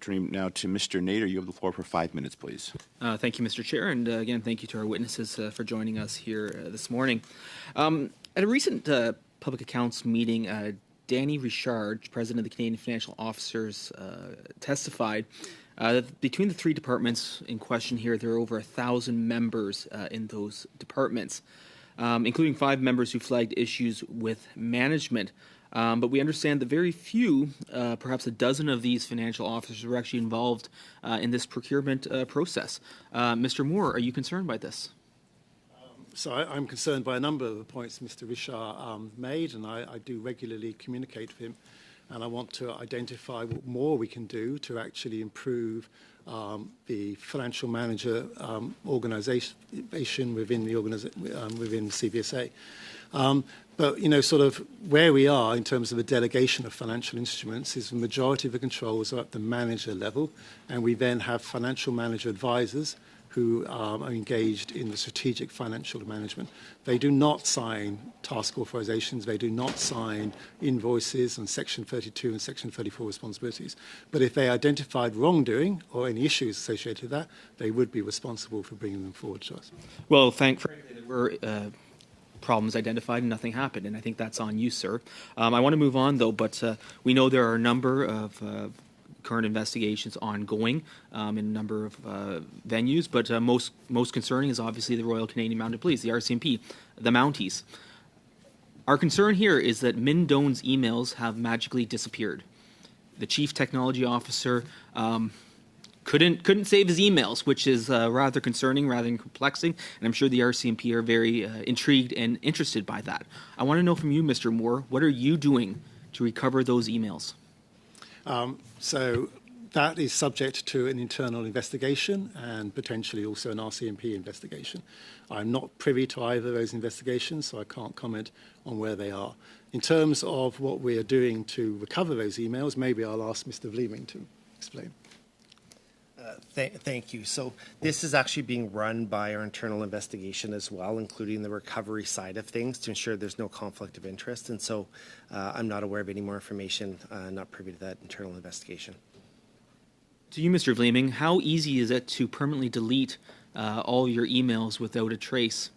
turning now to Mr. Nader. You have the floor for 5 minutes, please. Thank you, Mr. Chair, and again, thank you to our witnesses for joining us here this morning. At a recent public accounts meeting, Danny Richard, president of the Canadian Financial Officers, testified that between the three departments in question here, there are over 1,000 members in those departments, including 5 members who flagged issues with management. But we understand that very few, perhaps a dozen of these financial officers were actually involved in this procurement process. Mr. Moore, are you concerned by this? So I'm concerned by a number of the points Mr. Richard made, and I do regularly communicate with him. And I want to identify what more we can do to actually improve the financial manager organisation within the within CBSA. But, you know, sort of where we are in terms of the delegation of financial instruments is the majority of the controls are at the manager level, and we then have financial manager advisors who are engaged in the strategic financial management. They do not sign task authorizations, they do not sign invoices on Section 32 and Section 34 responsibilities. But if they identified wrongdoing or any issues associated with that, they would be responsible for bringing them forward to us. Well, frankly, there were problems identified and nothing happened, and I think that's on you, sir. I want to move on, though, but we know there are a number of current investigations ongoing in a number of venues, but most concerning is obviously the Royal Canadian Mounted Police, the RCMP, the Mounties. Our concern here is that Min Doan's emails have magically disappeared. The Chief Technology Officer couldn't save his emails, which is rather concerning, rather than perplexing, and I'm sure the RCMP are very intrigued and interested by that. I want to know from you, Mr. Moore, what are you doing to recover those emails? So that is subject to an internal investigation and potentially also an RCMP investigation. I'm not privy to either of those investigations, so I can't comment on where they are. In terms of what we are doing to recover those emails, maybe I'll ask Mr. Vleeming to explain. Thank you. So this is actually being run by our internal investigation as well, including the recovery side of things to ensure there's no conflict of interest. And so I'm not aware of any more information, not privy to that internal investigation. To you, Mr. Vleeming, how easy is it to permanently delete all your emails without a trace?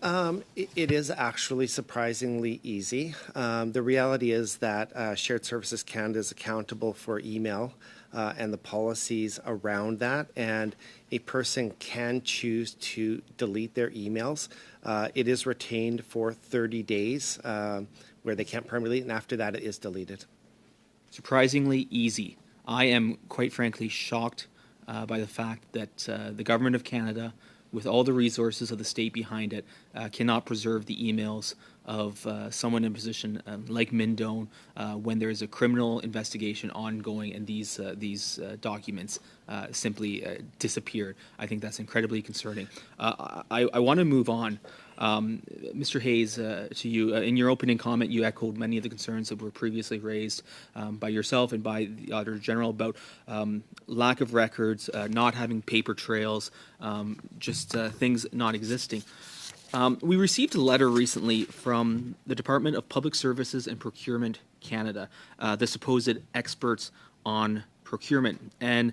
It is actually surprisingly easy. The reality is that Shared Services Canada is accountable for email and the policies around that, and a person can choose to delete their emails. It is retained for 30 days where they can't permanently, and after that it is deleted. Surprisingly easy. I am quite frankly shocked by the fact that the Government of Canada, with all the resources of the state behind it, cannot preserve the emails of someone in a position like Min Doan when there is a criminal investigation ongoing and these documents simply disappeared. I think that's incredibly concerning. I want to move on. Mr. Hayes, to you, in your opening comment, you echoed many of the concerns that were previously raised by yourself and by the Auditor General about lack of records, not having paper trails, just things not existing. We received a letter recently from the Department of Public Services and Procurement Canada, the supposed experts on procurement. And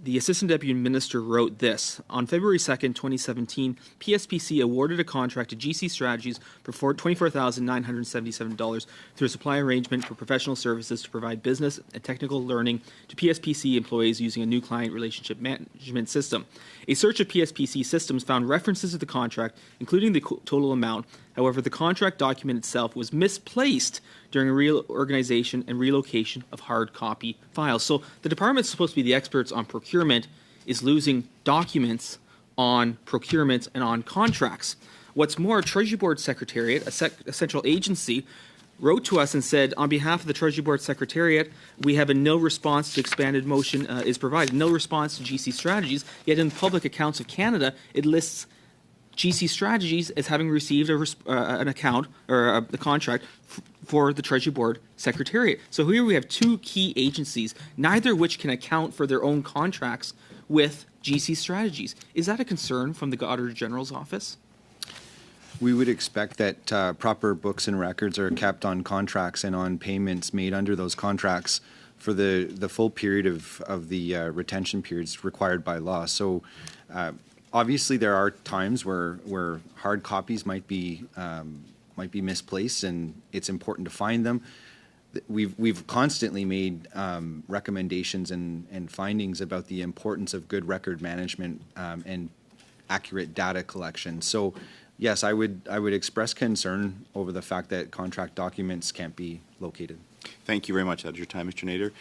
the Assistant Deputy Minister wrote this: on February 2nd, 2017, PSPC awarded a contract to GC Strategies for $24,977 through a supply arrangement for professional services to provide business and technical learning to PSPC employees using a new client relationship management system. A search of PSPC systems found references to the contract, including the total amount. However, the contract document itself was misplaced during a reorganization and relocation of hard copy files. So the department is supposed to be the experts on procurement is losing documents on procurement and on contracts. What's more, Treasury Board Secretariat, a central agency, wrote to us and said, on behalf of the Treasury Board Secretariat, we have a no response to expanded motion is provided, no response to GC Strategies, yet in Public Accounts of Canada, it lists GC Strategies as having received an account or a contract for the Treasury Board Secretariat. So here we have two key agencies, neither of which can account for their own contracts with GC Strategies. Is that a concern from the Auditor General's office? We would expect that proper books and records are kept on contracts and on payments made under those contracts. for the full period of the retention periods required by law. So obviously there are times where hard copies might be misplaced, and it's important to find them. We've constantly made recommendations and findings about the importance of good record management and accurate data collection. So yes, I would express concern over the fact that contract documents can't be located. Thank you very much. That is your time, Mr. Nader.